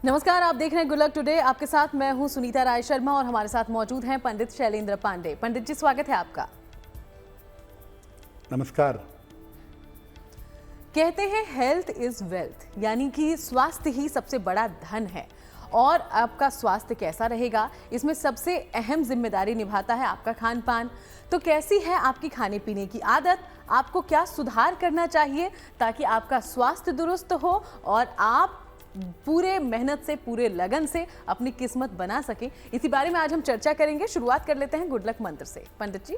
नमस्कार, आप देख रहे हैं गुड लक टुडे। आपके साथ मैं हूं सुनीता राय शर्मा और हमारे साथ मौजूद हैं पंडित शैलेंद्र पांडे। पंडित जी, स्वागत है आपका। नमस्कार। कहते हैं हेल्थ इज वेल्थ, यानी कि स्वास्थ्य ही सबसे बड़ा धन है और आपका स्वास्थ्य कैसा रहेगा इसमें सबसे अहम जिम्मेदारी निभाता है आपका खान पान। तो कैसी है आपकी खाने पीने की आदत, आपको क्या सुधार करना चाहिए ताकि आपका स्वास्थ्य दुरुस्त हो और आप पूरे मेहनत से, पूरे लगन से अपनी किस्मत बना सके, इसी बारे में आज हम चर्चा करेंगे। शुरुआत कर लेते हैं गुड लक मंत्र से। पंडित जी,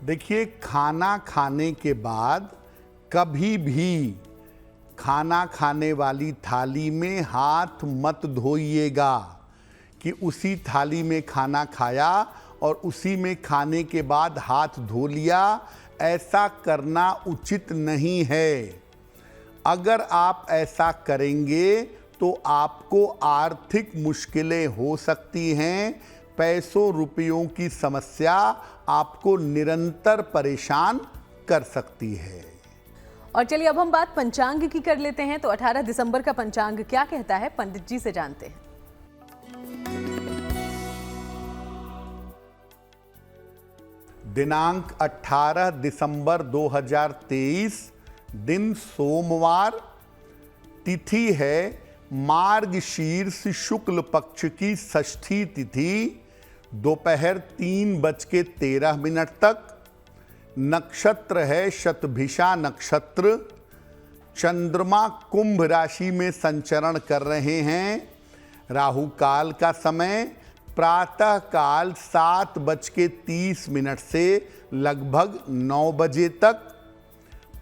देखिए, खाना खाने के बाद कभी भी खाना खाने वाली थाली में हाथ मत धोइएगा कि उसी थाली में खाना खाया और उसी में खाने के बाद हाथ धो लिया। ऐसा करना उचित नहीं है। अगर आप ऐसा करेंगे तो आपको आर्थिक मुश्किलें हो सकती हैं। पैसों रुपयों की समस्या आपको निरंतर परेशान कर सकती है। और चलिए अब हम बात पंचांग की कर लेते हैं। तो 18 दिसंबर का पंचांग क्या कहता है, पंडित जी से जानते हैं। दिनांक 18 दिसंबर 2023, दिन सोमवार, तिथि है मार्गशीर्ष शुक्ल पक्ष की षष्ठी तिथि, दोपहर 3:13 तक। नक्षत्र है शतभिषा नक्षत्र। चंद्रमा कुंभ राशि में संचरण कर रहे हैं। राहु काल का समय प्रातः काल 7:30 से लगभग 9 बजे तक।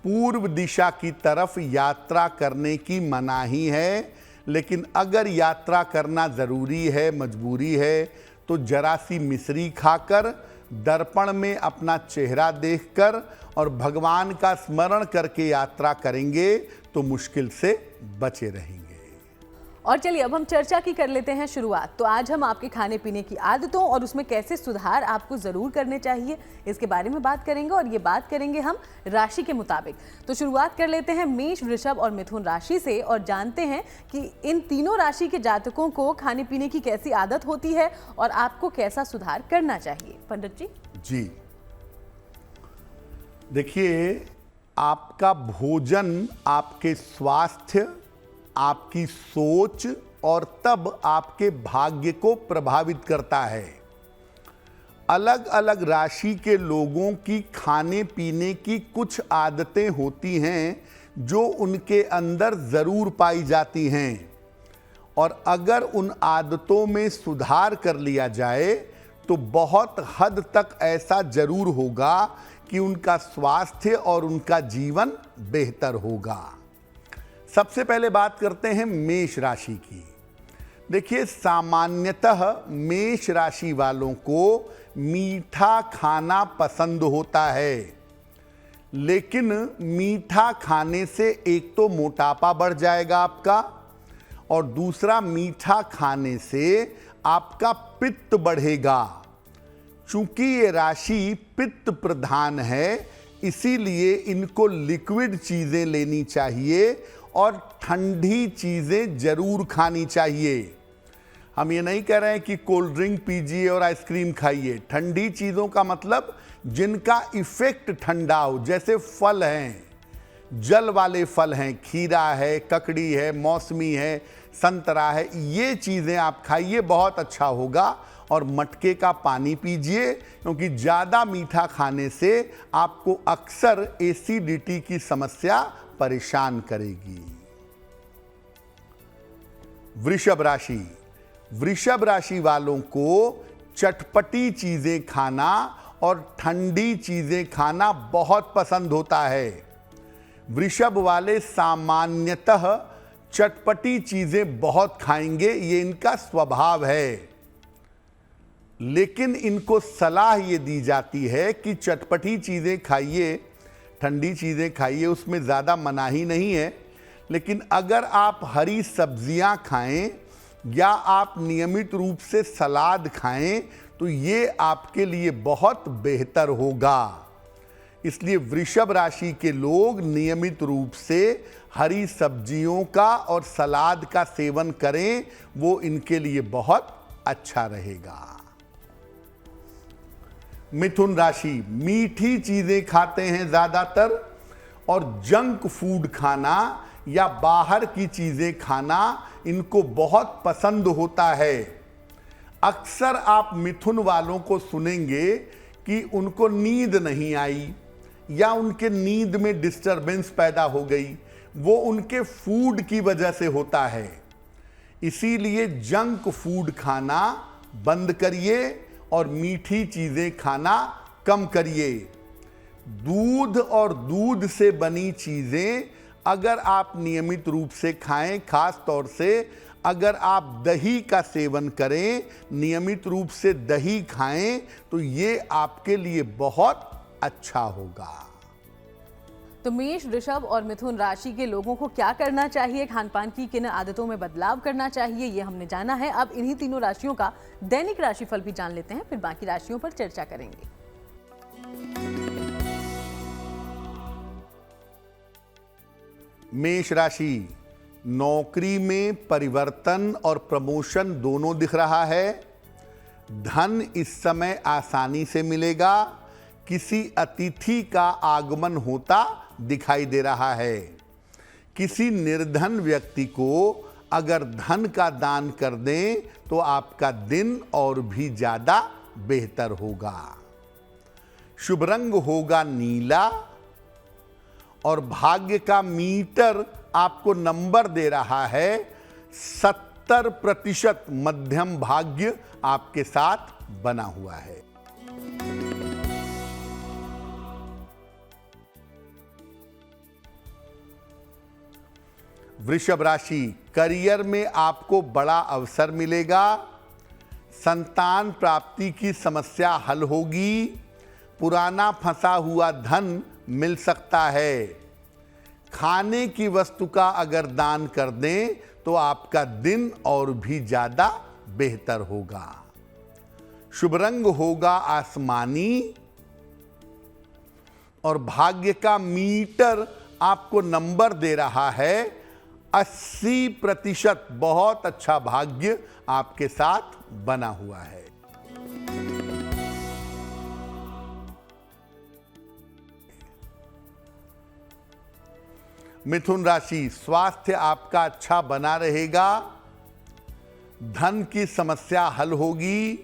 पूर्व दिशा की तरफ यात्रा करने की मनाही है, लेकिन अगर यात्रा करना ज़रूरी है, मजबूरी है, तो जरा सी मिश्री खाकर, दर्पण में अपना चेहरा देखकर और भगवान का स्मरण करके यात्रा करेंगे तो मुश्किल से बचे रहेंगे। और चलिए अब हम चर्चा की कर लेते हैं शुरुआत। तो आज हम आपके खाने पीने की आदतों और उसमें कैसे सुधार आपको जरूर करने चाहिए इसके बारे में बात करेंगे, और ये बात करेंगे हम राशि के मुताबिक। तो शुरुआत कर लेते हैं मेष, वृषभ और मिथुन राशि से और जानते हैं कि इन तीनों राशि के जातकों को खाने पीने की कैसी आदत होती है और आपको कैसा सुधार करना चाहिए। पंडित जी। जी, देखिए, आपका भोजन आपके स्वास्थ्य, आपकी सोच और तब आपके भाग्य को प्रभावित करता है। अलग अलग राशि के लोगों की खाने पीने की कुछ आदतें होती हैं जो उनके अंदर ज़रूर पाई जाती हैं, और अगर उन आदतों में सुधार कर लिया जाए तो बहुत हद तक ऐसा ज़रूर होगा कि उनका स्वास्थ्य और उनका जीवन बेहतर होगा। सबसे पहले बात करते हैं मेष राशि की। देखिए, सामान्यतः मेष राशि वालों को मीठा खाना पसंद होता है, लेकिन मीठा खाने से एक तो मोटापा बढ़ जाएगा आपका, और दूसरा मीठा खाने से आपका पित्त बढ़ेगा। चूंकि ये राशि पित्त प्रधान है, इसीलिए इनको लिक्विड चीज़ें लेनी चाहिए और ठंडी चीज़ें जरूर खानी चाहिए। हम ये नहीं कह रहे हैं कि कोल्ड ड्रिंक पीजिए और आइसक्रीम खाइए। ठंडी चीज़ों का मतलब जिनका इफ़ेक्ट ठंडा हो, जैसे फल हैं, जल वाले फल हैं, खीरा है, ककड़ी है, मौसमी है, संतरा है, ये चीज़ें आप खाइए, बहुत अच्छा होगा। और मटके का पानी पीजिए, क्योंकि ज़्यादा मीठा खाने से आपको अक्सर एसिडिटी की समस्या परेशान करेगी। वृषभ राशि। वृषभ राशि वालों को चटपटी चीज़ें खाना और ठंडी चीज़ें खाना बहुत पसंद होता है। वृषभ वाले सामान्यतः चटपटी चीज़ें बहुत खाएंगे, ये इनका स्वभाव है, लेकिन इनको सलाह ये दी जाती है कि चटपटी चीज़ें खाइए, ठंडी चीज़ें खाइए, उसमें ज़्यादा मनाही नहीं है। लेकिन अगर आप हरी सब्जियां खाएं या आप नियमित रूप से सलाद खाएं तो ये आपके लिए बहुत बेहतर होगा। इसलिए वृषभ राशि के लोग नियमित रूप से हरी सब्जियों का और सलाद का सेवन करें, वो इनके लिए बहुत अच्छा रहेगा। मिथुन राशि मीठी चीजें खाते हैं ज्यादातर, और जंक फूड खाना या बाहर की चीजें खाना इनको बहुत पसंद होता है। अक्सर आप मिथुन वालों को सुनेंगे कि उनको नींद नहीं आई या उनके नींद में डिस्टरबेंस पैदा हो गई, वो उनके फूड की वजह से होता है। इसीलिए जंक फूड खाना बंद करिए और मीठी चीजें खाना कम करिए। दूध और दूध से बनी चीजें अगर आप नियमित रूप से खाएं, खास तौर से अगर आप दही का सेवन करें, नियमित रूप से दही खाएं, तो ये आपके लिए बहुत अच्छा होगा। तो मेष, वृषभ और मिथुन राशि के लोगों को क्या करना चाहिए, खान पान की किन आदतों में बदलाव करना चाहिए, ये हमने जाना है। अब इन्हीं तीनों राशियों का दैनिक राशिफल भी जान लेते हैं, फिर बाकी राशियों पर चर्चा करेंगे। मेष राशि, नौकरी में परिवर्तन और प्रमोशन दोनों दिख रहा है। धन इस समय आसानी से मिलेगा। किसी अतिथि का आगमन होता दिखाई दे रहा है। किसी निर्धन व्यक्ति को अगर धन का दान कर दें तो आपका दिन और भी ज्यादा बेहतर होगा। शुभ रंग होगा नीला, और भाग्य का मीटर आपको नंबर दे रहा है 70% मध्यम भाग्य आपके साथ बना हुआ है। वृषभ राशि, करियर में आपको बड़ा अवसर मिलेगा। संतान प्राप्ति की समस्या हल होगी। पुराना फंसा हुआ धन मिल सकता है। खाने की वस्तु का अगर दान कर दें तो आपका दिन और भी ज्यादा बेहतर होगा। शुभ रंग होगा आसमानी, और भाग्य का मीटर आपको नंबर दे रहा है 80%। बहुत अच्छा भाग्य आपके साथ बना हुआ है। मिथुन राशि, स्वास्थ्य आपका अच्छा बना रहेगा। धन की समस्या हल होगी।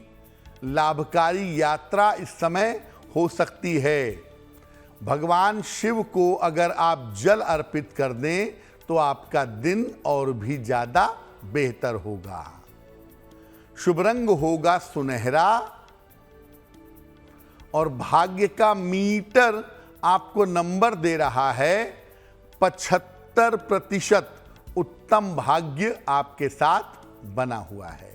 लाभकारी यात्रा इस समय हो सकती है। भगवान शिव को अगर आप जल अर्पित कर दें तो आपका दिन और भी ज्यादा बेहतर होगा। शुभ रंग होगा सुनहरा, और भाग्य का मीटर आपको नंबर दे रहा है 75%। उत्तम भाग्य आपके साथ बना हुआ है।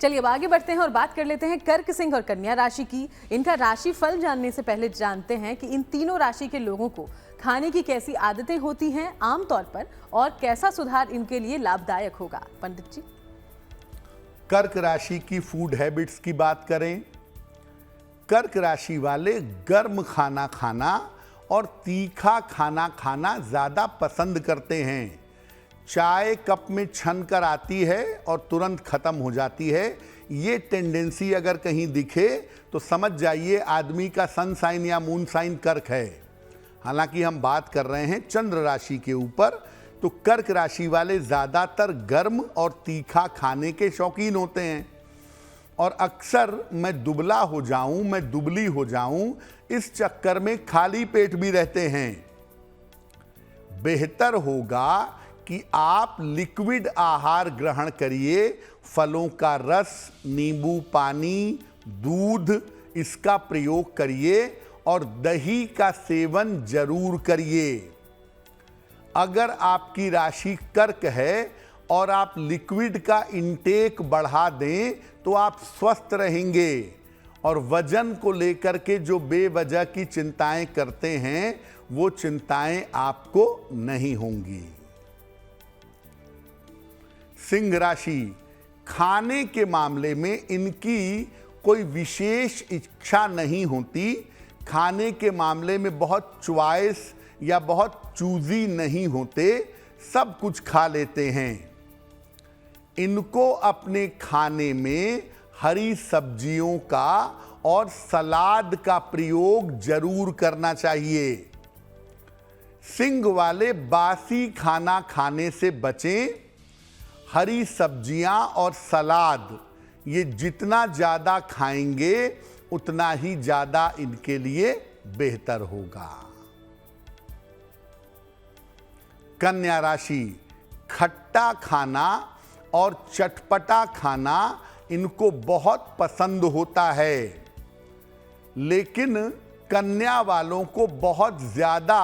चलिए अब आगे बढ़ते हैं और बात कर लेते हैं कर्क, सिंह और कन्या राशि की। इनका राशि फल जानने से पहले जानते हैं कि इन तीनों राशि के लोगों को खाने की कैसी आदतें होती हैं आमतौर पर, और कैसा सुधार इनके लिए लाभदायक होगा। पंडित जी, कर्क राशि की फूड हैबिट्स की बात करें। कर्क राशि वाले गर्म खाना खाना और तीखा खाना खाना ज्यादा पसंद करते हैं। चाय कप में छन कर आती है और तुरंत खत्म हो जाती है। ये टेंडेंसी अगर कहीं दिखे तो समझ जाइए आदमी का सन साइन या मून साइन कर्क है। हालांकि हम बात कर रहे हैं चंद्र राशि के ऊपर, तो कर्क राशि वाले ज्यादातर गर्म और तीखा खाने के शौकीन होते हैं। और अक्सर मैं दुबला हो जाऊं, मैं दुबली हो जाऊं, इस चक्कर में खाली पेट भी रहते हैं। बेहतर होगा कि आप लिक्विड आहार ग्रहण करिए। फलों का रस, नींबू पानी, दूध, इसका प्रयोग करिए और दही का सेवन जरूर करिए। अगर आपकी राशि कर्क है और आप लिक्विड का इंटेक बढ़ा दें तो आप स्वस्थ रहेंगे, और वजन को लेकर के जो बेवजह की चिंताएं करते हैं वो चिंताएं आपको नहीं होंगी। सिंह राशि, खाने के मामले में इनकी कोई विशेष इच्छा नहीं होती। खाने के मामले में बहुत चॉइस या बहुत चूजी नहीं होते, सब कुछ खा लेते हैं। इनको अपने खाने में हरी सब्जियों का और सलाद का प्रयोग जरूर करना चाहिए। सिंग वाले बासी खाना खाने से बचें। हरी सब्जियां और सलाद ये जितना ज़्यादा खाएंगे उतना ही ज़्यादा इनके लिए बेहतर होगा। कन्या राशि, खट्टा खाना और चटपटा खाना इनको बहुत पसंद होता है, लेकिन कन्या वालों को बहुत ज़्यादा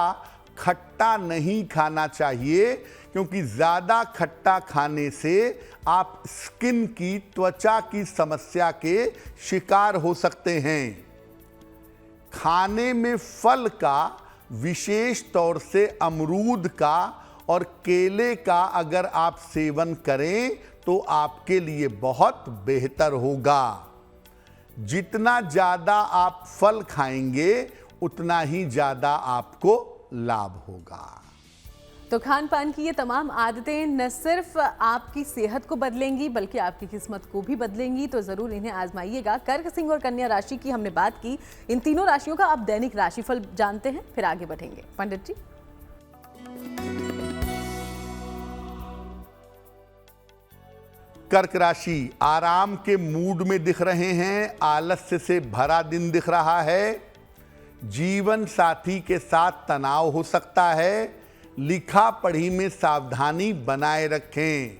खट्टा नहीं खाना चाहिए, क्योंकि ज़्यादा खट्टा खाने से आप स्किन की, त्वचा की समस्या के शिकार हो सकते हैं। खाने में फल का, विशेष तौर से अमरूद का और केले का अगर आप सेवन करें तो आपके लिए बहुत बेहतर होगा। जितना ज़्यादा आप फल खाएंगे उतना ही ज़्यादा आपको लाभ होगा। तो खान पान की ये तमाम आदतें न सिर्फ आपकी सेहत को बदलेंगी बल्कि आपकी किस्मत को भी बदलेंगी, तो ज़रूर इन्हें आजमाइएगा। कर्क, सिंह और कन्या राशि की हमने बात की। इन तीनों राशियों का आप दैनिक राशिफल जानते हैं, फिर आगे बढ़ेंगे। पंडित जी। कर्क राशि, आराम के मूड में दिख रहे हैं, आलस्य से भरा दिन दिख रहा है। जीवन साथी के साथ तनाव हो सकता है। लिखा पढ़ी में सावधानी बनाए रखें।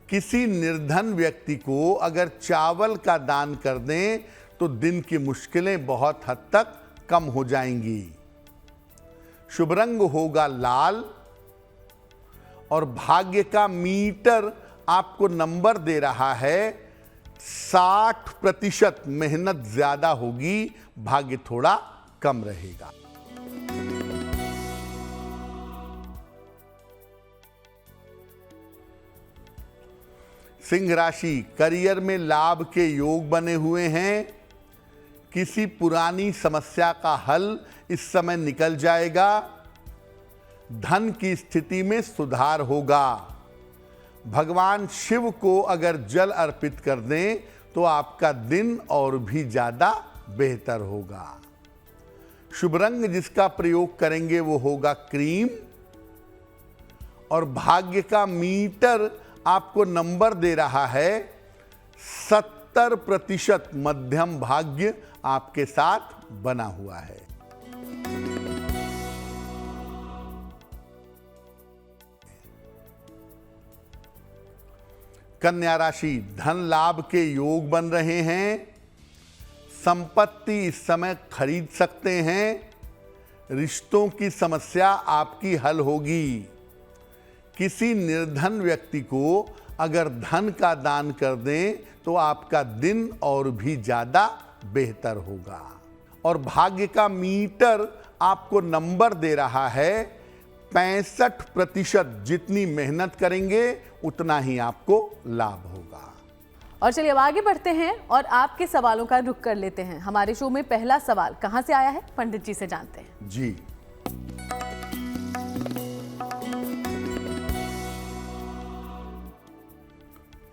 किसी निर्धन व्यक्ति को अगर चावल का दान कर दें तो दिन की मुश्किलें बहुत हद तक कम हो जाएंगी। शुभ रंग होगा लाल और भाग्य का मीटर आपको नंबर दे रहा है 60%। मेहनत ज्यादा होगी, भाग्य थोड़ा कम रहेगा। सिंह राशि, करियर में लाभ के योग बने हुए हैं। किसी पुरानी समस्या का हल इस समय निकल जाएगा। धन की स्थिति में सुधार होगा। भगवान शिव को अगर जल अर्पित कर दें तो आपका दिन और भी ज्यादा बेहतर होगा। शुभ रंग जिसका प्रयोग करेंगे वो होगा क्रीम और भाग्य का मीटर आपको नंबर दे रहा है 70%। मध्यम भाग्य आपके साथ बना हुआ है। कन्या राशि, धन लाभ के योग बन रहे हैं। संपत्ति इस समय खरीद सकते हैं। रिश्तों की समस्या आपकी हल होगी। किसी निर्धन व्यक्ति को अगर धन का दान कर दें तो आपका दिन और भी ज्यादा बेहतर होगा। और भाग्य का मीटर आपको नंबर दे रहा है 65%। जितनी मेहनत करेंगे उतना ही आपको लाभ होगा। और चलिए अब आगे बढ़ते हैं और आपके सवालों का रुख कर लेते हैं। हमारे शो में पहला सवाल कहां से आया है, पंडित जी से जानते हैं। जी,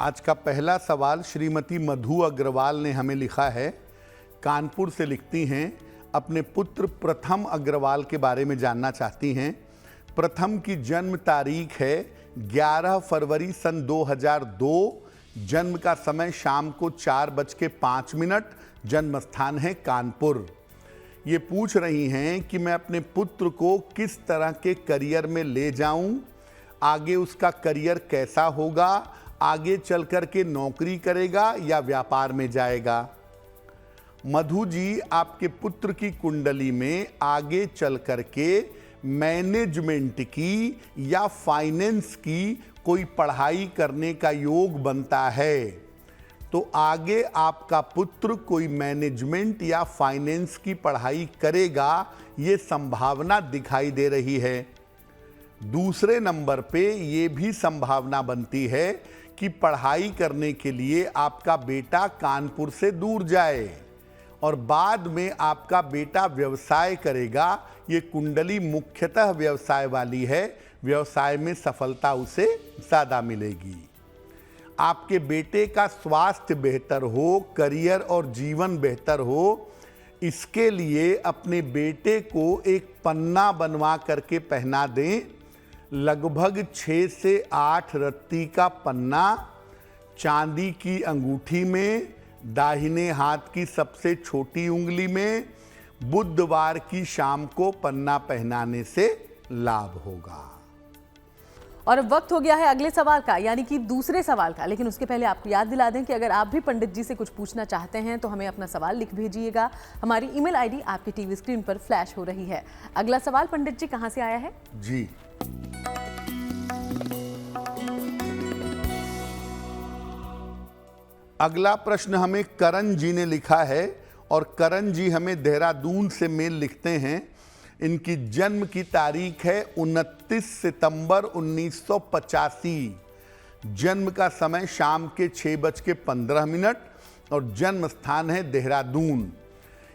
आज का पहला सवाल श्रीमती मधु अग्रवाल ने हमें लिखा है। कानपुर से लिखती हैं, अपने पुत्र प्रथम अग्रवाल के बारे में जानना चाहती हैं। प्रथम की जन्म तारीख है 11 फरवरी सन 2002। जन्म का समय शाम को 4:05। जन्म स्थान है कानपुर। ये पूछ रही हैं कि मैं अपने पुत्र को किस तरह के करियर में ले जाऊं, आगे उसका करियर कैसा होगा, आगे चल कर के नौकरी करेगा या व्यापार में जाएगा। मधु जी, आपके पुत्र की कुंडली में आगे चल कर के मैनेजमेंट की या फाइनेंस की कोई पढ़ाई करने का योग बनता है। तो आगे आपका पुत्र कोई मैनेजमेंट या फाइनेंस की पढ़ाई करेगा, ये संभावना दिखाई दे रही है। दूसरे नंबर पे ये भी संभावना बनती है कि पढ़ाई करने के लिए आपका बेटा कानपुर से दूर जाए और बाद में आपका बेटा व्यवसाय करेगा। ये कुंडली मुख्यतः व्यवसाय वाली है, व्यवसाय में सफलता उसे ज़्यादा मिलेगी। आपके बेटे का स्वास्थ्य बेहतर हो, करियर और जीवन बेहतर हो, इसके लिए अपने बेटे को एक पन्ना बनवा करके पहना दें। लगभग 6 से 8 रत्ती का पन्ना चांदी की अंगूठी में, दाहिने हाथ की सबसे छोटी उंगली में, बुधवार की शाम को पन्ना पहनाने से लाभ होगा। और अब वक्त हो गया है अगले सवाल का, यानी कि दूसरे सवाल का। लेकिन उसके पहले आपको याद दिला दें कि अगर आप भी पंडित जी से कुछ पूछना चाहते हैं तो हमें अपना सवाल लिख भेजिएगा। हमारी ईमेल आईडी आपकी टीवी स्क्रीन पर फ्लैश हो रही है। अगला सवाल पंडित जी कहां से आया है? जी, अगला प्रश्न हमें करण जी ने लिखा है और करण जी हमें देहरादून से मेल लिखते हैं। इनकी जन्म की तारीख है 29 सितंबर 1985। जन्म का समय शाम के 6:15 और जन्म स्थान है देहरादून।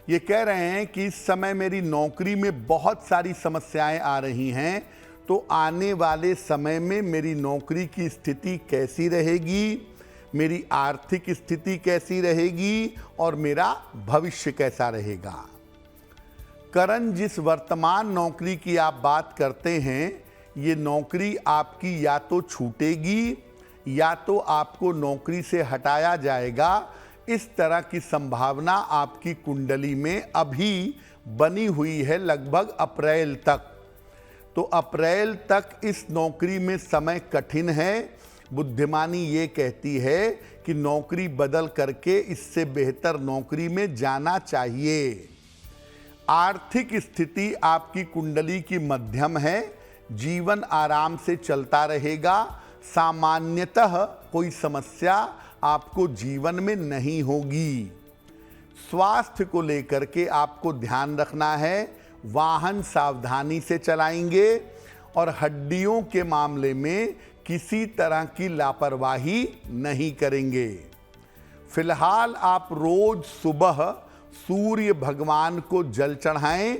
ये कह रहे हैं कि इस समय मेरी नौकरी में बहुत सारी समस्याएं आ रही हैं, तो आने वाले समय में मेरी नौकरी की स्थिति कैसी रहेगी, मेरी आर्थिक स्थिति कैसी रहेगी और मेरा भविष्य कैसा रहेगा। करण, जिस वर्तमान नौकरी की आप बात करते हैं, ये नौकरी आपकी या तो छूटेगी या तो आपको नौकरी से हटाया जाएगा। इस तरह की संभावना आपकी कुंडली में अभी बनी हुई है लगभग अप्रैल तक। तो अप्रैल तक इस नौकरी में समय कठिन है। बुद्धिमानी ये कहती है कि नौकरी बदल करके इससे बेहतर नौकरी में जाना चाहिए। आर्थिक स्थिति आपकी कुंडली की मध्यम है, जीवन आराम से चलता रहेगा। सामान्यतः कोई समस्या आपको जीवन में नहीं होगी। स्वास्थ्य को लेकर के आपको ध्यान रखना है। वाहन सावधानी से चलाएंगे और हड्डियों के मामले में किसी तरह की लापरवाही नहीं करेंगे। फिलहाल आप रोज सुबह सूर्य भगवान को जल चढ़ाएं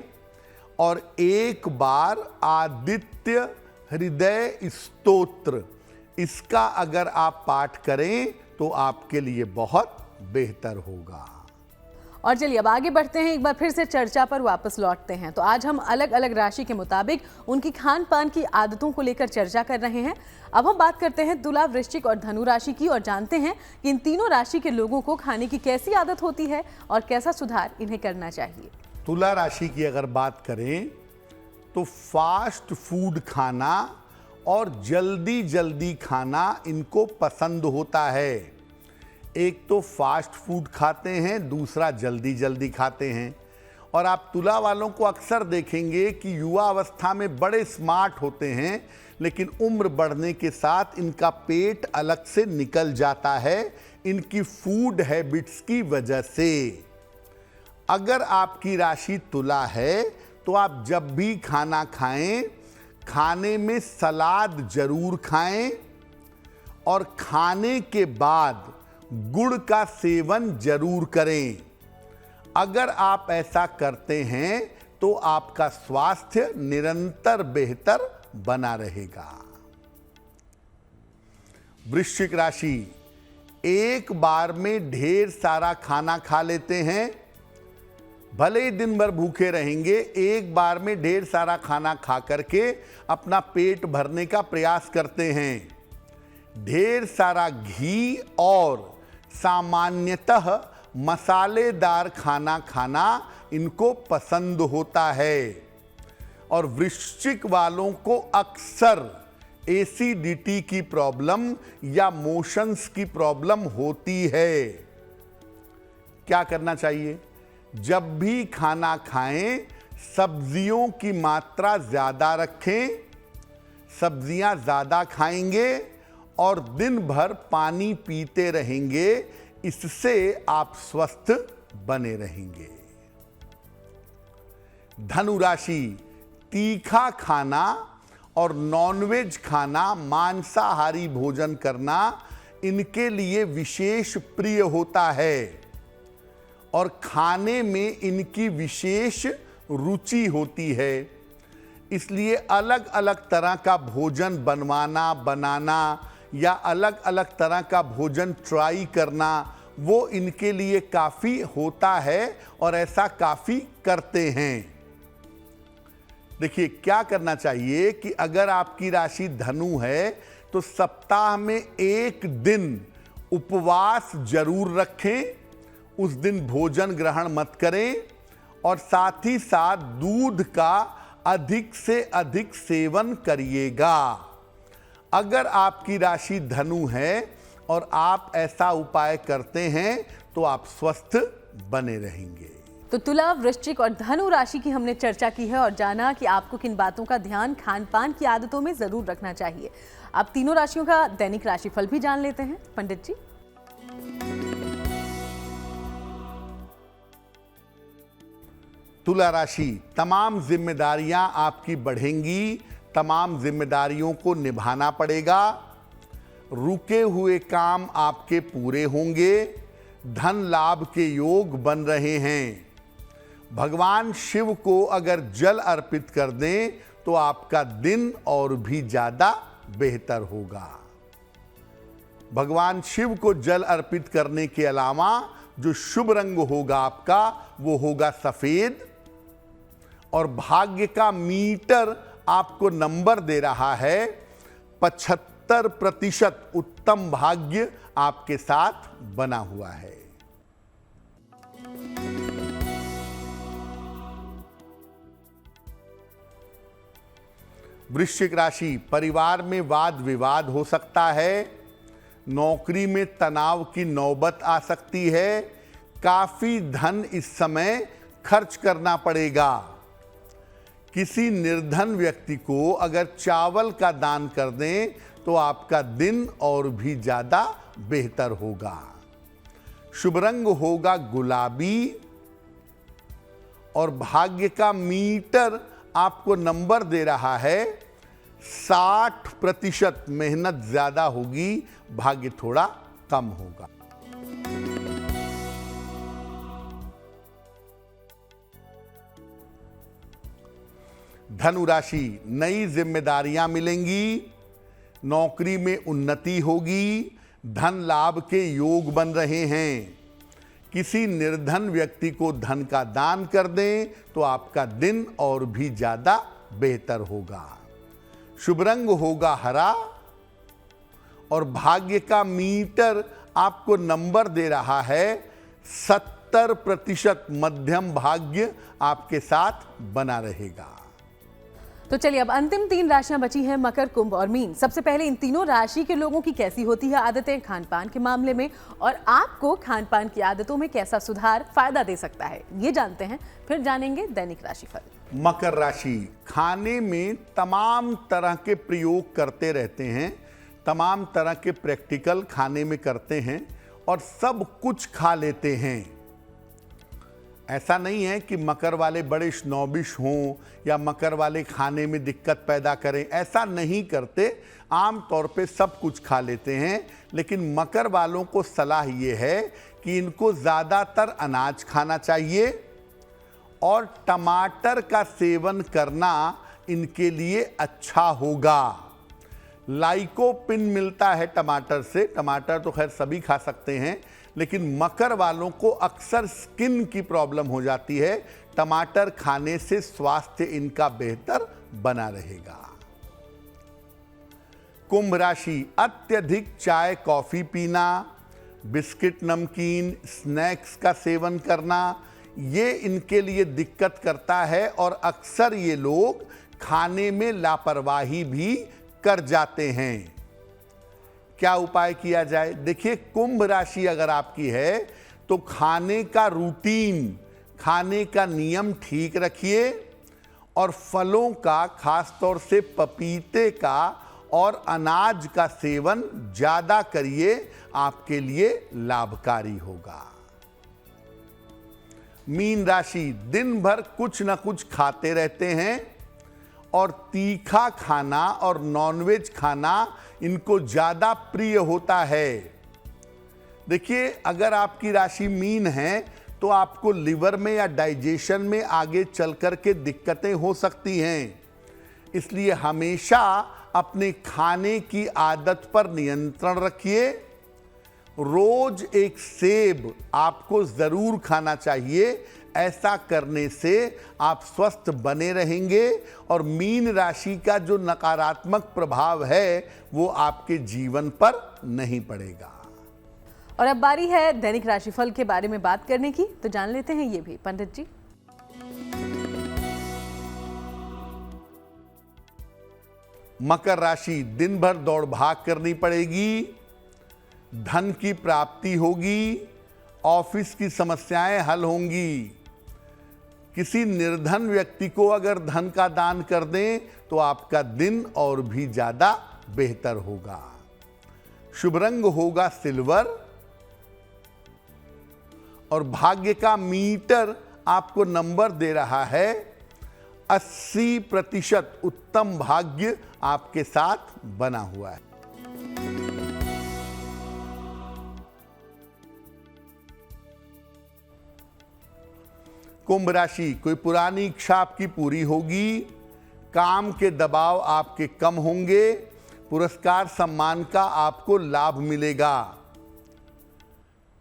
और एक बार आदित्य हृदय स्तोत्र, इसका अगर आप पाठ करें तो आपके लिए बहुत बेहतर होगा। और चलिए अब आगे बढ़ते हैं, एक बार फिर से चर्चा पर वापस लौटते हैं। तो आज हम अलग अलग राशि के मुताबिक उनकी खान पान की आदतों को लेकर चर्चा कर रहे हैं। अब हम बात करते हैं तुला, वृश्चिक और धनु राशि की और जानते हैं कि इन तीनों राशि के लोगों को खाने की कैसी आदत होती है और कैसा सुधार इन्हें करना चाहिए। तुला राशि की अगर बात करें तो फास्ट फूड खाना और जल्दी जल्दी खाना इनको पसंद होता है। एक तो फास्ट फूड खाते हैं, दूसरा जल्दी जल्दी खाते हैं। और आप तुला वालों को अक्सर देखेंगे कि युवा अवस्था में बड़े स्मार्ट होते हैं, लेकिन उम्र बढ़ने के साथ इनका पेट अलग से निकल जाता है, इनकी फूड हैबिट्स की वजह से। अगर आपकी राशि तुला है तो आप जब भी खाना खाएं, खाने में सलाद जरूर खाएं और खाने के बाद गुड़ का सेवन जरूर करें। अगर आप ऐसा करते हैं तो आपका स्वास्थ्य निरंतर बेहतर बना रहेगा। वृश्चिक राशि, एक बार में ढेर सारा खाना खा लेते हैं, भले ही दिन भर भूखे रहेंगे, एक बार में ढेर सारा खाना खा करके अपना पेट भरने का प्रयास करते हैं। ढेर सारा घी और सामान्यतः मसालेदार खाना खाना इनको पसंद होता है। और वृश्चिक वालों को अक्सर एसिडिटी की प्रॉब्लम या मोशंस की प्रॉब्लम होती है। क्या करना चाहिए? जब भी खाना खाएं, सब्जियों की मात्रा ज्यादा रखें, सब्जियां ज्यादा खाएंगे और दिन भर पानी पीते रहेंगे, इससे आप स्वस्थ बने रहेंगे। धनु राशि, तीखा खाना और नॉनवेज खाना, मांसाहारी भोजन करना इनके लिए विशेष प्रिय होता है। और खाने में इनकी विशेष रुचि होती है। इसलिए अलग अलग तरह का भोजन बनाना या अलग अलग तरह का भोजन ट्राई करना वो इनके लिए काफ़ी होता है और ऐसा काफ़ी करते हैं। देखिए क्या करना चाहिए कि अगर आपकी राशि धनु है तो सप्ताह में एक दिन उपवास जरूर रखें, उस दिन भोजन ग्रहण मत करें और साथ ही साथ दूध का अधिक से अधिक सेवन करिएगा। अगर आपकी राशि धनु है और आप ऐसा उपाय करते हैं तो आप स्वस्थ बने रहेंगे। तो तुला, वृश्चिक और धनु राशि की हमने चर्चा की है और जाना कि आपको किन बातों का ध्यान खान पान की आदतों में जरूर रखना चाहिए। अब तीनों राशियों का दैनिक राशिफल भी जान लेते हैं पंडित जी। तुला राशि, तमाम जिम्मेदारियां आपकी बढ़ेंगी, तमाम जिम्मेदारियों को निभाना पड़ेगा। रुके हुए काम आपके पूरे होंगे, धन लाभ के योग बन रहे हैं। भगवान शिव को अगर जल अर्पित कर दें तो आपका दिन और भी ज्यादा बेहतर होगा। भगवान शिव को जल अर्पित करने के अलावा जो शुभ रंग होगा आपका वो होगा सफेद, और भाग्य का मीटर आपको नंबर दे रहा है 75% उत्तम भाग्य आपके साथ बना हुआ है। वृश्चिक राशि, परिवार में वाद विवाद हो सकता है, नौकरी में तनाव की नौबत आ सकती है, काफी धन इस समय खर्च करना पड़ेगा। किसी निर्धन व्यक्ति को अगर चावल का दान कर दें तो आपका दिन और भी ज्यादा बेहतर होगा। शुभ रंग होगा गुलाबी और भाग्य का मीटर आपको नंबर दे रहा है 60%। मेहनत ज्यादा होगी, भाग्य थोड़ा कम होगा। धनु राशि, नई जिम्मेदारियां मिलेंगी, नौकरी में उन्नति होगी, धन लाभ के योग बन रहे हैं। किसी निर्धन व्यक्ति को धन का दान कर दें तो आपका दिन और भी ज्यादा बेहतर होगा। शुभ रंग होगा हरा और भाग्य का मीटर आपको नंबर दे रहा है 70%। मध्यम भाग्य आपके साथ बना रहेगा। तो चलिए अब अंतिम तीन राशियां बची हैं, मकर, कुंभ और मीन। सबसे पहले इन तीनों राशि के लोगों की कैसी होती है आदतें खान पान के मामले में, और आपको खान पान की आदतों में कैसा सुधार फायदा दे सकता है, ये जानते हैं। फिर जानेंगे दैनिक राशिफल। मकर राशि, खाने में तमाम तरह के प्रयोग करते रहते हैं, तमाम तरह के प्रैक्टिकल खाने में करते हैं और सब कुछ खा लेते हैं। ऐसा नहीं है कि मकर वाले बड़े स्नॉबिश हों या मकर वाले खाने में दिक्कत पैदा करें, ऐसा नहीं करते। आम तौर पे सब कुछ खा लेते हैं, लेकिन मकर वालों को सलाह ये है कि इनको ज़्यादातर अनाज खाना चाहिए और टमाटर का सेवन करना इनके लिए अच्छा होगा। लाइकोपिन मिलता है टमाटर से, टमाटर तो खैर सभी खा सकते हैं, लेकिन मकर वालों को अक्सर स्किन की प्रॉब्लम हो जाती है। टमाटर खाने से स्वास्थ्य इनका बेहतर बना रहेगा। कुंभ राशि, अत्यधिक चाय कॉफी पीना, बिस्किट नमकीन स्नैक्स का सेवन करना, ये इनके लिए दिक्कत करता है और अक्सर ये लोग खाने में लापरवाही भी कर जाते हैं। क्या उपाय किया जाए? देखिए, कुंभ राशि अगर आपकी है तो खाने का रूटीन, खाने का नियम ठीक रखिए और फलों का, खास तौर से पपीते का और अनाज का सेवन ज्यादा करिए, आपके लिए लाभकारी होगा। मीन राशि, दिन भर कुछ ना कुछ खाते रहते हैं और तीखा खाना और नॉनवेज खाना इनको ज्यादा प्रिय होता है। देखिए, अगर आपकी राशि मीन है तो आपको लिवर में या डाइजेशन में आगे चल कर के दिक्कतें हो सकती हैं। इसलिए हमेशा अपने खाने की आदत पर नियंत्रण रखिए। रोज एक सेब आपको जरूर खाना चाहिए। ऐसा करने से आप स्वस्थ बने रहेंगे और मीन राशि का जो नकारात्मक प्रभाव है वो आपके जीवन पर नहीं पड़ेगा। और अब बारी है दैनिक राशिफल के बारे में बात करने की, तो जान लेते हैं ये भी पंडित जी। मकर राशि, दिन भर दौड़ भाग करनी पड़ेगी, धन की प्राप्ति होगी, ऑफिस की समस्याएं हल होंगी। किसी निर्धन व्यक्ति को अगर धन का दान कर दें तो आपका दिन और भी ज्यादा बेहतर होगा। शुभ रंग होगा सिल्वर और भाग्य का मीटर आपको नंबर दे रहा है 80% उत्तम भाग्य आपके साथ बना हुआ है। कुंभ राशि, कोई पुरानी इच्छा आपकी पूरी होगी, काम के दबाव आपके कम होंगे, पुरस्कार सम्मान का आपको लाभ मिलेगा।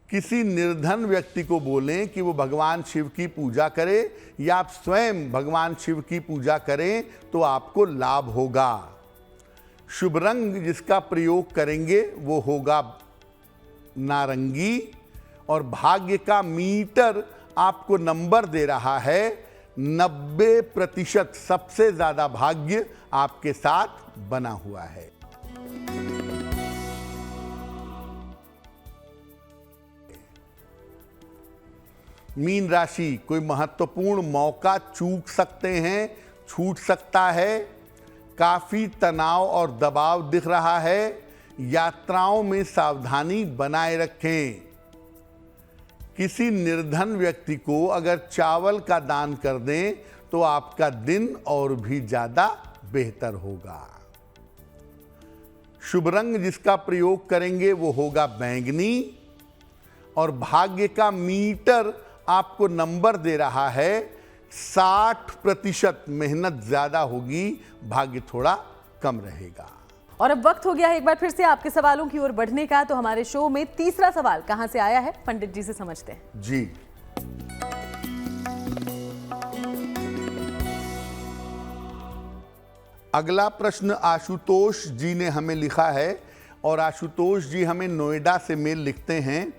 किसी निर्धन व्यक्ति को बोलें कि वो भगवान शिव की पूजा करे या आप स्वयं भगवान शिव की पूजा करें तो आपको लाभ होगा। शुभ रंग जिसका प्रयोग करेंगे वो होगा नारंगी और भाग्य का मीटर आपको नंबर दे रहा है 90%। सबसे ज्यादा भाग्य आपके साथ बना हुआ है। मीन राशि, कोई महत्वपूर्ण मौका चूक सकते हैं, छूट सकता है। काफी तनाव और दबाव दिख रहा है। यात्राओं में सावधानी बनाए रखें। किसी निर्धन व्यक्ति को अगर चावल का दान कर दें तो आपका दिन और भी ज्यादा बेहतर होगा। शुभ रंग जिसका प्रयोग करेंगे वो होगा बैंगनी और भाग्य का मीटर आपको नंबर दे रहा है 60%। मेहनत ज्यादा होगी, भाग्य थोड़ा कम रहेगा। और अब वक्त हो गया है एक बार फिर से आपके सवालों की ओर बढ़ने का। तो हमारे शो में तीसरा सवाल कहां से आया है, पंडित जी से समझते हैं। जी, अगला प्रश्न आशुतोष जी ने हमें लिखा है और आशुतोष जी हमें नोएडा से मेल लिखते हैं।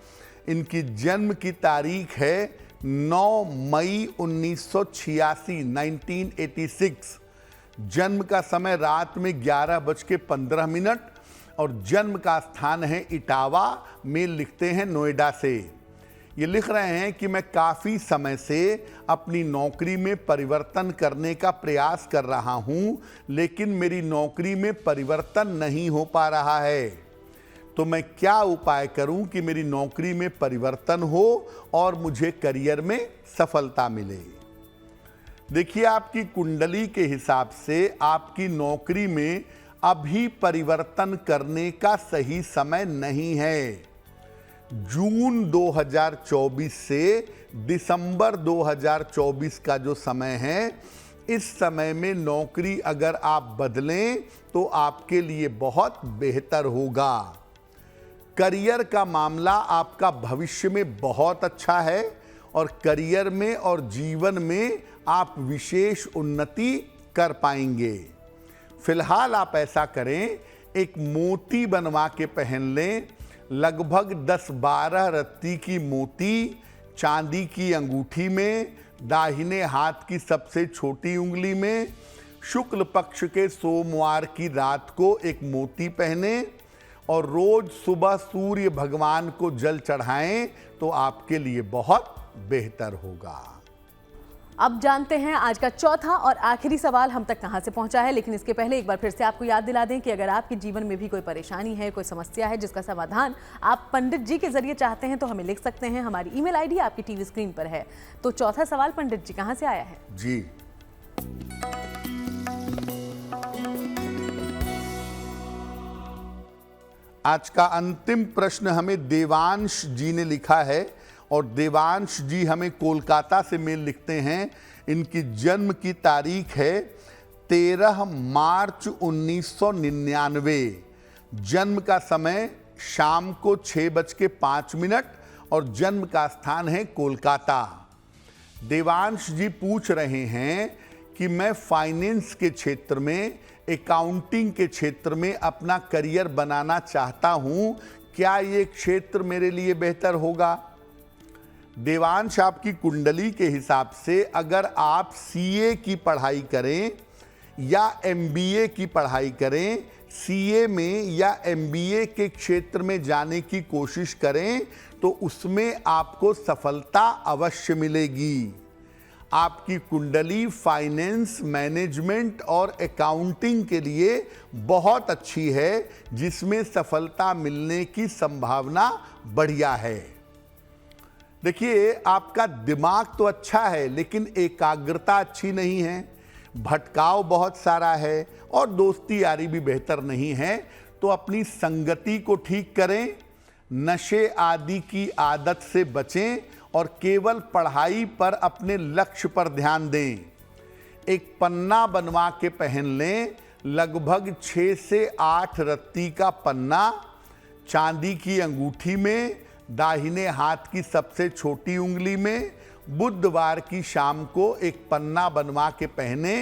इनकी जन्म की तारीख है 9 मई 1986, 1986। जन्म का समय रात में 11:15 और जन्म का स्थान है इटावा। मेल लिखते हैं नोएडा से। ये लिख रहे हैं कि मैं काफ़ी समय से अपनी नौकरी में परिवर्तन करने का प्रयास कर रहा हूं, लेकिन मेरी नौकरी में परिवर्तन नहीं हो पा रहा है। तो मैं क्या उपाय करूं कि मेरी नौकरी में परिवर्तन हो और मुझे करियर में सफलता मिले। देखिए, आपकी कुंडली के हिसाब से आपकी नौकरी में अभी परिवर्तन करने का सही समय नहीं है। जून 2024 से दिसंबर 2024 का जो समय है, इस समय में नौकरी अगर आप बदलें तो आपके लिए बहुत बेहतर होगा। करियर का मामला आपका भविष्य में बहुत अच्छा है और करियर में और जीवन में आप विशेष उन्नति कर पाएंगे। फिलहाल आप ऐसा करें, एक मोती बनवा के पहन लें। लगभग 10-12 रत्ती की मोती चांदी की अंगूठी में, दाहिने हाथ की सबसे छोटी उंगली में। शुक्ल पक्ष के सोमवार की रात को एक मोती पहने और रोज सुबह सूर्य भगवान को जल चढ़ाएं तो आपके लिए बहुत बेहतर होगा। अब जानते हैं आज का चौथा और आखिरी सवाल हम तक कहां से पहुंचा है। लेकिन इसके पहले एक बार फिर से आपको याद दिला दें कि अगर आपके जीवन में भी कोई परेशानी है, कोई समस्या है जिसका समाधान आप पंडित जी के जरिए चाहते हैं, तो हमें लिख सकते हैं। हमारी ईमेल आईडी आपकी टीवी स्क्रीन पर है। तो चौथा सवाल पंडित जी कहां से आया है? जी, आज का अंतिम प्रश्न हमें देवांश जी ने लिखा है और देवांश जी हमें कोलकाता से मेल लिखते हैं। इनकी जन्म की तारीख है 13 मार्च 1999। जन्म का समय शाम को 6:05 और जन्म का स्थान है कोलकाता। देवांश जी पूछ रहे हैं कि मैं फाइनेंस के क्षेत्र में, अकाउंटिंग के क्षेत्र में अपना करियर बनाना चाहता हूं, क्या ये क्षेत्र मेरे लिए बेहतर होगा? देवांश, आपकी कुंडली के हिसाब से अगर आप सीए की पढ़ाई करें या एमबीए की पढ़ाई करें, सीए में या एमबीए के क्षेत्र में जाने की कोशिश करें तो उसमें आपको सफलता अवश्य मिलेगी। आपकी कुंडली फाइनेंस, मैनेजमेंट और अकाउंटिंग के लिए बहुत अच्छी है, जिसमें सफलता मिलने की संभावना बढ़िया है। देखिए, आपका दिमाग तो अच्छा है लेकिन एकाग्रता अच्छी नहीं है, भटकाव बहुत सारा है और दोस्ती यारी भी बेहतर नहीं है। तो अपनी संगति को ठीक करें, नशे आदि की आदत से बचें और केवल पढ़ाई पर, अपने लक्ष्य पर ध्यान दें। एक पन्ना बनवा के पहन लें, लगभग 6 से 8 रत्ती का पन्ना, चांदी की अंगूठी में, दाहिने हाथ की सबसे छोटी उंगली में। बुधवार की शाम को एक पन्ना बनवा के पहने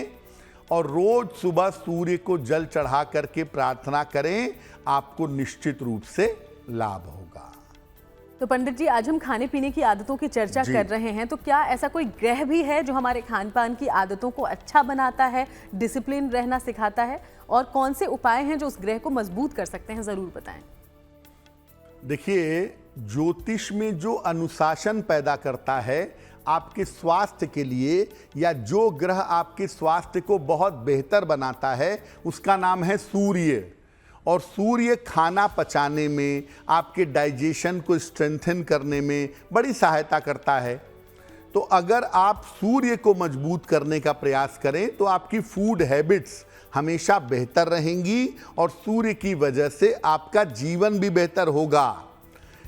और रोज सुबह सूर्य को जल चढ़ा करके प्रार्थना करें, आपको निश्चित रूप से लाभ होगा। तो पंडित जी, आज हम खाने पीने की आदतों की चर्चा कर रहे हैं, तो क्या ऐसा कोई ग्रह भी है जो हमारे खान पान की आदतों को अच्छा बनाता है, डिसिप्लिन रहना सिखाता है, और कौन से उपाय हैं जो उस ग्रह को मजबूत कर सकते हैं, जरूर बताएं। देखिए, ज्योतिष में जो अनुशासन पैदा करता है आपके स्वास्थ्य के लिए, या जो ग्रह आपके स्वास्थ्य को बहुत बेहतर बनाता है, उसका नाम है सूर्य। और सूर्य खाना पचाने में, आपके डाइजेशन को स्ट्रेंथन करने में बड़ी सहायता करता है। तो अगर आप सूर्य को मजबूत करने का प्रयास करें तो आपकी फूड हैबिट्स हमेशा बेहतर रहेंगी और सूर्य की वजह से आपका जीवन भी बेहतर होगा।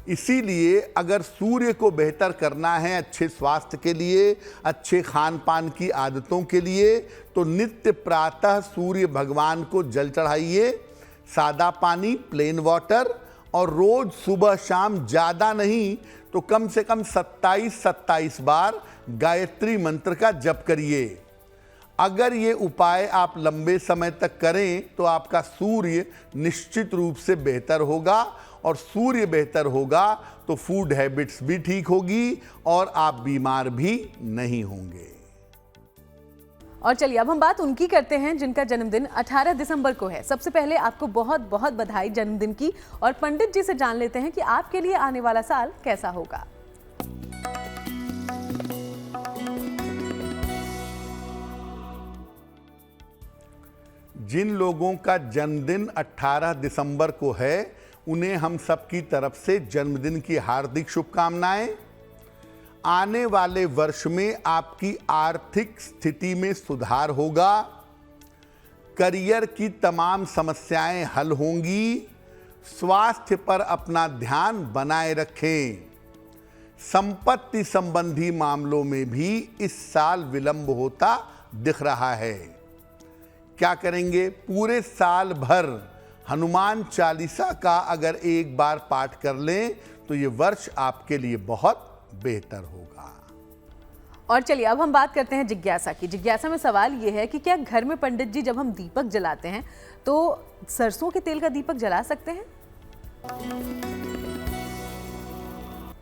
इसीलिए अगर सूर्य को बेहतर करना है अच्छे स्वास्थ्य के लिए, अच्छे खान पान की आदतों के लिए, तो नित्य प्रातः सूर्य भगवान को जल चढ़ाइए, सादा पानी, प्लेन वाटर, और रोज सुबह शाम, ज़्यादा नहीं तो कम से कम 27 बार गायत्री मंत्र का जप करिए। अगर ये उपाय आप लंबे समय तक करें तो आपका सूर्य निश्चित रूप से बेहतर होगा, और सूर्य बेहतर होगा तो फूड हैबिट्स भी ठीक होगी और आप बीमार भी नहीं होंगे। और चलिए अब हम बात उनकी करते हैं जिनका जन्मदिन 18 दिसंबर को है। सबसे पहले आपको बहुत बहुत बधाई जन्मदिन की, और पंडित जी से जान लेते हैं कि आपके लिए आने वाला साल कैसा होगा। जिन लोगों का जन्मदिन 18 दिसंबर को है उन्हें हम सबकी तरफ से जन्मदिन की हार्दिक शुभकामनाएं। आने वाले वर्ष में आपकी आर्थिक स्थिति में सुधार होगा, करियर की तमाम समस्याएं हल होंगी, स्वास्थ्य पर अपना ध्यान बनाए रखें। संपत्ति संबंधी मामलों में भी इस साल विलंब होता दिख रहा है। क्या करेंगे? पूरे साल भर हनुमान चालीसा का अगर एक बार पाठ कर लें तो ये वर्ष आपके लिए बहुत बेहतर होगा। और चलिए अब हम बात करते हैं जिज्ञासा की। जिज्ञासा में सवाल ये है कि क्या घर में पंडित जी जब हम दीपक जलाते हैं तो सरसों के तेल का दीपक जला सकते हैं?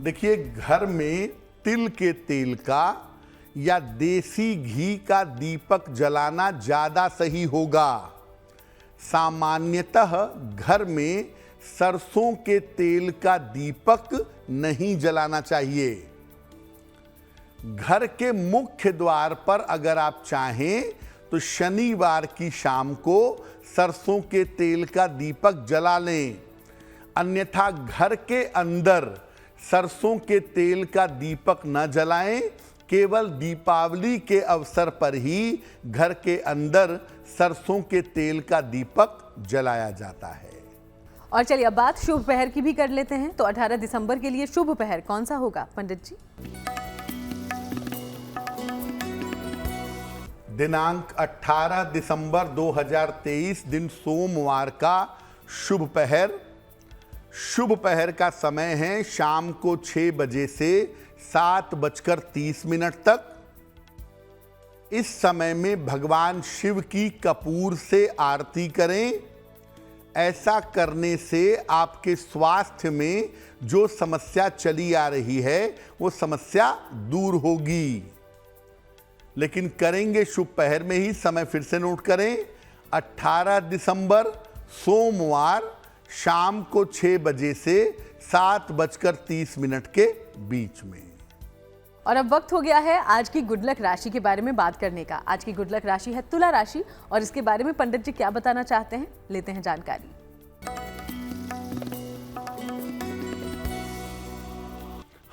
देखिए, घर में तिल के तेल का या देसी घी का दीपक जलाना ज्यादा सही होगा। सामान्यतः घर में सरसों के तेल का दीपक नहीं जलाना चाहिए। घर के मुख्य द्वार पर अगर आप चाहें तो शनिवार की शाम को सरसों के तेल का दीपक जला लें, अन्यथा घर के अंदर सरसों के तेल का दीपक न जलाएं। केवल दीपावली के अवसर पर ही घर के अंदर सरसों के तेल का दीपक जलाया जाता है। और चलिए अब बात शुभ पहर की भी कर लेते हैं। तो 18 दिसंबर के लिए शुभ पहर कौन सा होगा पंडित जी? दिनांक 18 दिसंबर 2023 दिन सोमवार का शुभ पहर। शुभ पहर का समय है शाम को 6 बजे से 7:30 तक। इस समय में भगवान शिव की कपूर से आरती करें। ऐसा करने से आपके स्वास्थ्य में जो समस्या चली आ रही है वो समस्या दूर होगी। लेकिन करेंगे शुभ पहर में ही। समय फिर से नोट करें, 18 दिसंबर सोमवार शाम को 6 बजे से 7:30 के बीच में। और अब वक्त हो गया है आज की गुड लक राशि के बारे में बात करने का। आज की गुड लक राशि है तुला राशि और इसके बारे में पंडित जी क्या बताना चाहते हैं, लेते हैं जानकारी।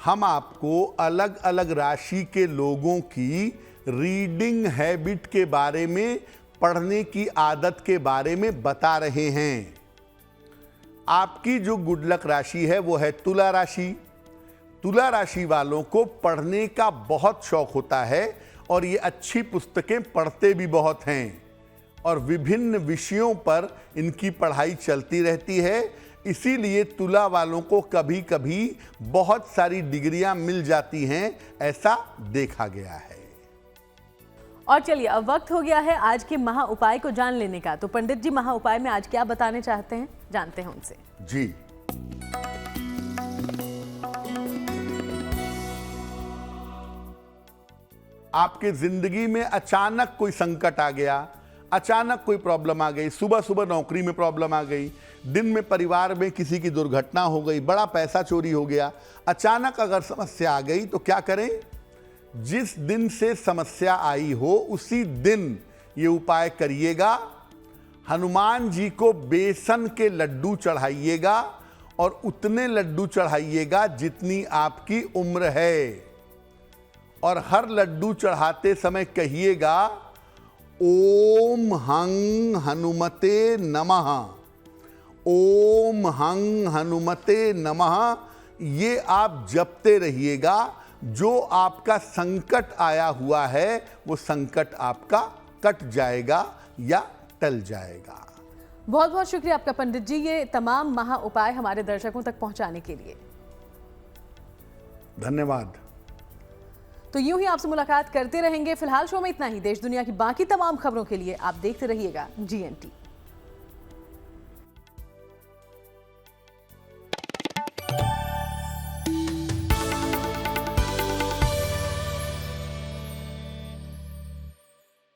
हम आपको अलग अलग राशि के लोगों की रीडिंग हैबिट के बारे में, पढ़ने की आदत के बारे में बता रहे हैं। आपकी जो गुड लक राशि है वो है तुला राशि। तुला राशि वालों को पढ़ने का बहुत शौक होता है और ये अच्छी पुस्तकें पढ़ते भी बहुत हैं और विभिन्न विषयों पर इनकी पढ़ाई चलती रहती है। इसीलिए तुला वालों को कभी कभी बहुत सारी डिग्रियां मिल जाती हैं, ऐसा देखा गया है। और चलिए अब वक्त हो गया है आज के महा उपाय को जान लेने का। तो पंडित जी महा उपाय में आज क्या बताने चाहते हैं, जानते हैं उनसे। जी, आपके जिंदगी में अचानक कोई संकट आ गया, अचानक कोई प्रॉब्लम आ गई, सुबह सुबह नौकरी में प्रॉब्लम आ गई, दिन में परिवार में किसी की दुर्घटना हो गई, बड़ा पैसा चोरी हो गया, अचानक अगर समस्या आ गई तो क्या करें? जिस दिन से समस्या आई हो उसी दिन ये उपाय करिएगा। हनुमान जी को बेसन के लड्डू चढ़ाइएगा और उतने लड्डू चढ़ाइएगा जितनी आपकी उम्र है। और हर लड्डू चढ़ाते समय कहिएगा ओम हं हनुमते नमः, ओम हं हनुमते नमः। ये आप जपते रहिएगा। जो आपका संकट आया हुआ है वो संकट आपका कट जाएगा या टल जाएगा। बहुत बहुत शुक्रिया आपका पंडित जी, ये तमाम महा उपाय हमारे दर्शकों तक पहुंचाने के लिए। धन्यवाद। तो यूं ही आपसे मुलाकात करते रहेंगे। फिलहाल शो में इतना ही। देश दुनिया की बाकी तमाम खबरों के लिए आप देखते रहिएगा GNT।